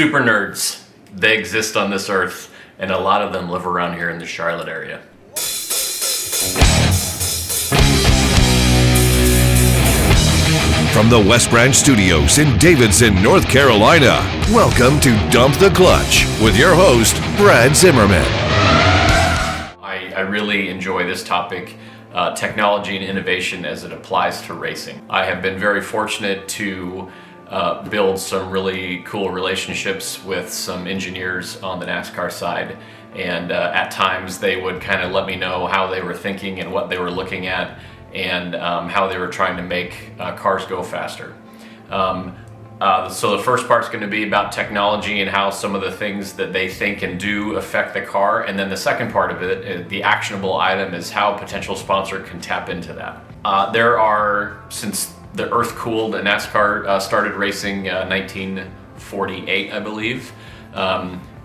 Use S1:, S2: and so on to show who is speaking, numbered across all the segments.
S1: super nerds. They exist on this earth, and a lot of them live around here in the Charlotte area.
S2: From the West Branch Studios in Davidson, North Carolina, welcome to Dump the Clutch with your host, Brad Zimmerman.
S1: I really enjoy this topic, technology and innovation as it applies to racing. I have been very fortunate to build some really cool relationships with some engineers on the NASCAR side, and at times they would kind of let me know how they were thinking and what they were looking at, and how they were trying to make cars go faster. So the first part's going to be about technology and how some of the things that they think and do affect the car, and then the second part of it, the actionable item, is how a potential sponsor can tap into that. There are, since the earth cooled and NASCAR started racing 1948, I believe,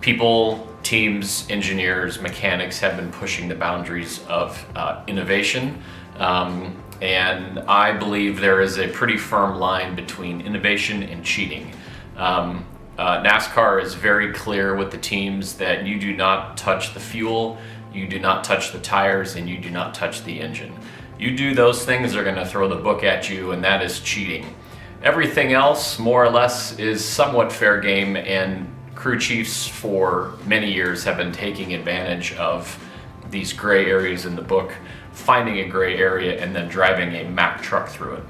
S1: people, teams, engineers, mechanics have been pushing the boundaries of innovation. And I believe there is a pretty firm line between innovation and cheating. NASCAR is very clear with the teams that you do not touch the fuel, you do not touch the tires, and you do not touch the engine. You do those things, they're going to throw the book at you, and that is cheating. Everything else, more or less, is somewhat fair game, and crew chiefs for many years have been taking advantage of these gray areas in the book, finding a gray area and then driving a Mack truck through it.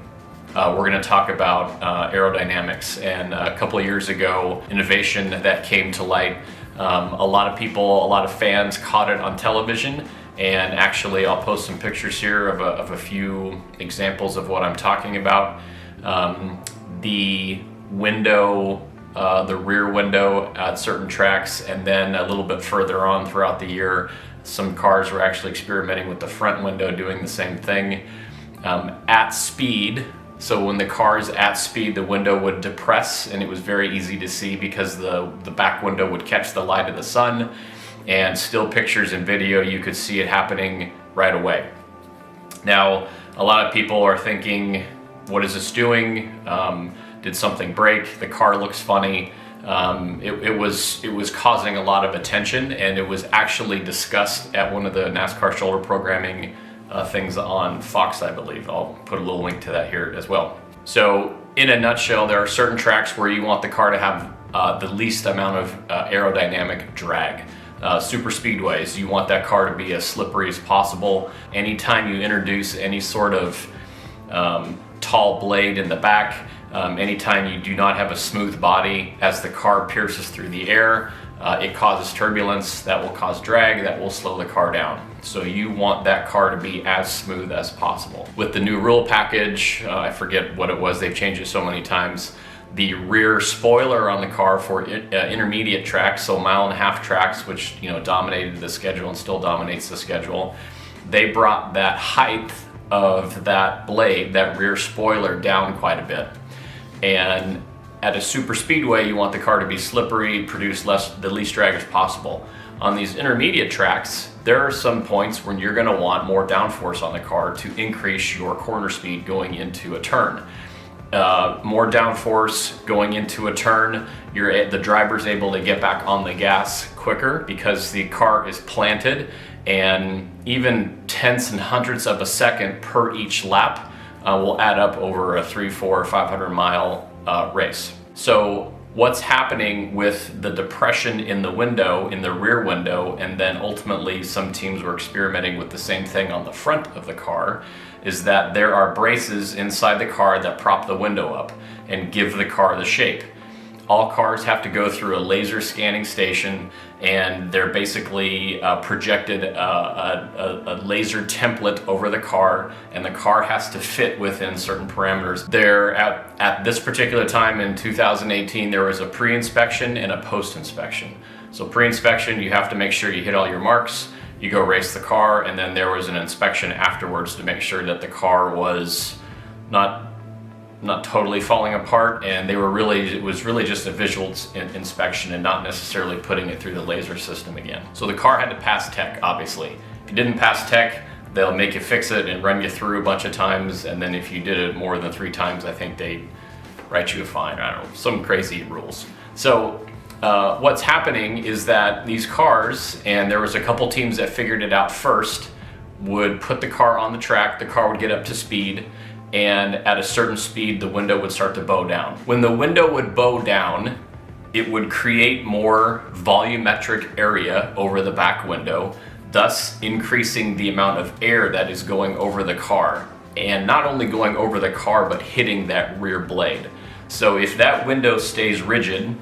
S1: We're going to talk about aerodynamics, and a couple of years ago, innovation that came to light. A lot of people, a lot of fans caught it on television, and actually I'll post some pictures here of a few examples of what I'm talking about. The window, the rear window at certain tracks, and then a little bit further on throughout the year, some cars were actually experimenting with the front window doing the same thing. At speed, so when the car is at speed, the window would depress, and it was very easy to see because the back window would catch the light of the sun, and still pictures and video, you could see it happening right away. Now, a lot of people are thinking, what is this doing? Did something break? The car looks funny. It was causing a lot of attention, and it was actually discussed at one of the NASCAR shoulder programming things on Fox, I believe. I'll put a little link to that here as well. So in a nutshell, there are certain tracks where you want the car to have the least amount of aerodynamic drag. Super speedways, you want that car to be as slippery as possible. Anytime you introduce any sort of tall blade in the back, anytime you do not have a smooth body as the car pierces through the air, it causes turbulence, that will cause drag, that will slow the car down. So you want that car to be as smooth as possible. With the new rule package, I forget what it was, they've changed it so many times, the rear spoiler on the car for intermediate tracks, so 1.5 mile tracks, which dominated the schedule and still dominates the schedule, they brought that height of that blade, that rear spoiler, down quite a bit. And at a super speedway, you want the car to be slippery, produce the least drag as possible. On these intermediate tracks, there are some points when you're going to want more downforce on the car to increase your corner speed going into a turn. More downforce going into a turn, the driver's able to get back on the gas quicker because the car is planted, and even tenths and hundredths of a second per each lap will add up over a 300, 400, 500 mile race. So what's happening with the depression in the window, in the rear window, and then ultimately some teams were experimenting with the same thing on the front of the car, is that there are braces inside the car that prop the window up and give the car the shape. All cars have to go through a laser scanning station, and they're basically projected a laser template over the car, and the car has to fit within certain parameters. There, at this particular time in 2018, there was a pre-inspection and a post-inspection. So pre-inspection, you have to make sure you hit all your marks, you go race the car, and then there was an inspection afterwards to make sure that the car was not totally falling apart, and it was really just a visual inspection and not necessarily putting it through the laser system again. So the car had to pass tech, obviously. If you didn't pass tech, they'll make you fix it and run you through a bunch of times, and then if you did it more than 3 times, I think they'd write you a fine. I don't know, some crazy rules. So what's happening is that these cars, and there was a couple teams that figured it out first, would put the car on the track, the car would get up to speed, and at a certain speed the window would start to bow down. When the window would bow down, it would create more volumetric area over the back window, thus increasing the amount of air that is going over the car, and not only going over the car but hitting that rear blade. So if that window stays rigid,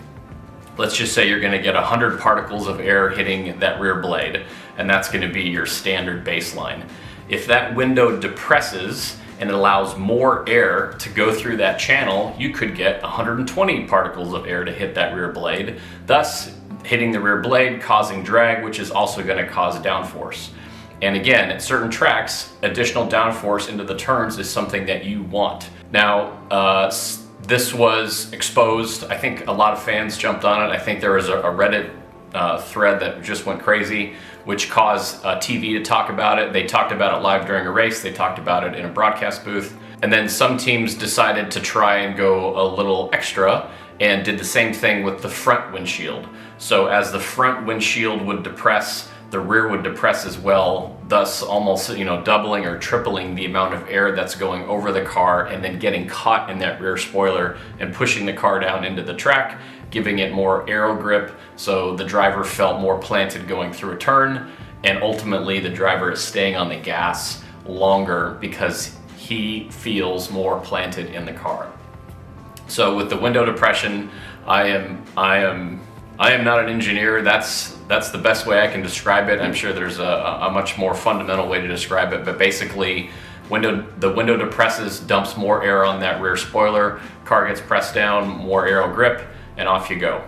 S1: let's just say you're going to get 100 particles of air hitting that rear blade, and that's going to be your standard baseline. If that window depresses and it allows more air to go through that channel, you could get 120 particles of air to hit that rear blade, thus hitting the rear blade, causing drag, which is also going to cause downforce. And again, at certain tracks, additional downforce into the turns is something that you want. Now, this was exposed. I think a lot of fans jumped on it. I think there was a Reddit thread that just went crazy, which caused TV to talk about it. They talked about it live during a race. They talked about it in a broadcast booth. And then some teams decided to try and go a little extra and did the same thing with the front windshield. So as the front windshield would depress, the rear would depress as well, thus almost doubling or tripling the amount of air that's going over the car and then getting caught in that rear spoiler and pushing the car down into the track, giving it more aero grip so the driver felt more planted going through a turn, and ultimately the driver is staying on the gas longer because he feels more planted in the car. So with the window depression, I am not an engineer. That's the best way I can describe it. I'm sure there's a much more fundamental way to describe it, but basically the window depresses, dumps more air on that rear spoiler, car gets pressed down, more aero grip, and off you go.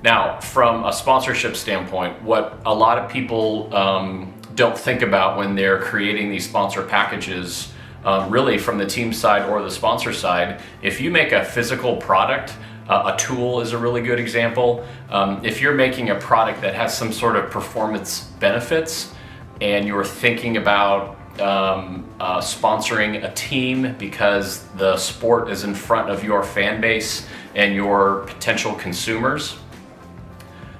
S1: Now, from a sponsorship standpoint, what a lot of people don't think about when they're creating these sponsor packages, really from the team side or the sponsor side, if you make a physical product, a tool is a really good example. If you're making a product that has some sort of performance benefits and you're thinking about sponsoring a team because the sport is in front of your fan base and your potential consumers,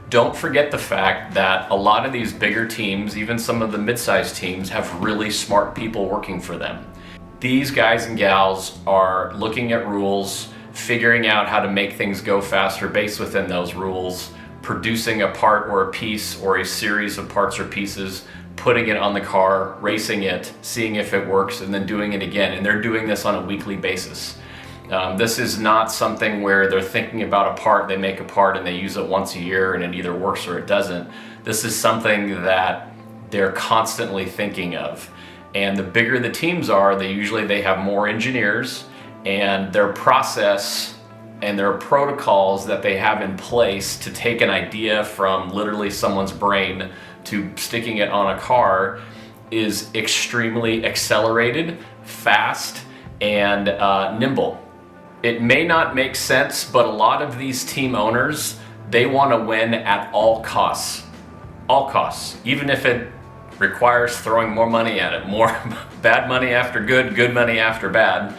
S1: don't forget the fact that a lot of these bigger teams, even some of the mid-sized teams, have really smart people working for them. These guys and gals are looking at rules, figuring out how to make things go faster based within those rules, producing a part or a piece or a series of parts or pieces, putting it on the car, racing it, seeing if it works, and then doing it again. And they're doing this on a weekly basis. This is not something where they're thinking about a part, they make a part and they use it once a year and it either works or it doesn't. This is something that they're constantly thinking of. And the bigger the teams are, they have more engineers, and their process and their protocols that they have in place to take an idea from literally someone's brain to sticking it on a car is extremely accelerated, fast, and nimble. It may not make sense, but a lot of these team owners, they want to win at all costs. All costs. Even if it requires throwing more money at it, more bad money after good, good money after bad.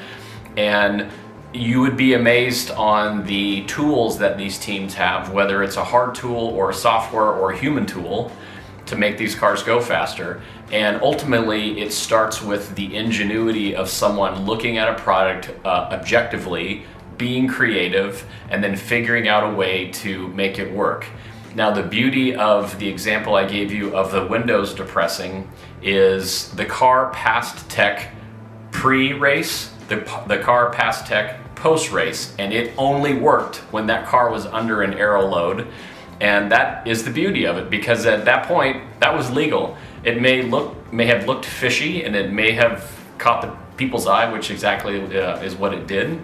S1: And you would be amazed on the tools that these teams have, whether it's a hard tool or a software or a human tool, to make these cars go faster. And ultimately, it starts with the ingenuity of someone looking at a product objectively, being creative, and then figuring out a way to make it work. Now, the beauty of the example I gave you of the windows depressing is the car passed tech pre-race, the car passed tech post-race, and it only worked when that car was under an aero load. And that is the beauty of it, because at that point, that was legal. It may have looked fishy, and it may have caught the people's eye, which exactly is what it did.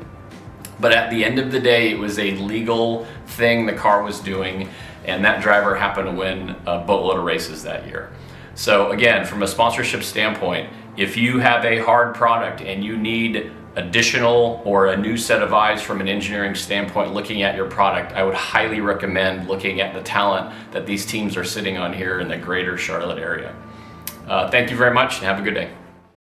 S1: But at the end of the day, it was a legal thing the car was doing, and that driver happened to win a boatload of races that year. So again, from a sponsorship standpoint, if you have a hard product and you need additional or a new set of eyes from an engineering standpoint looking at your product, I would highly recommend looking at the talent that these teams are sitting on here in the greater Charlotte area. Thank you very much and have a good day.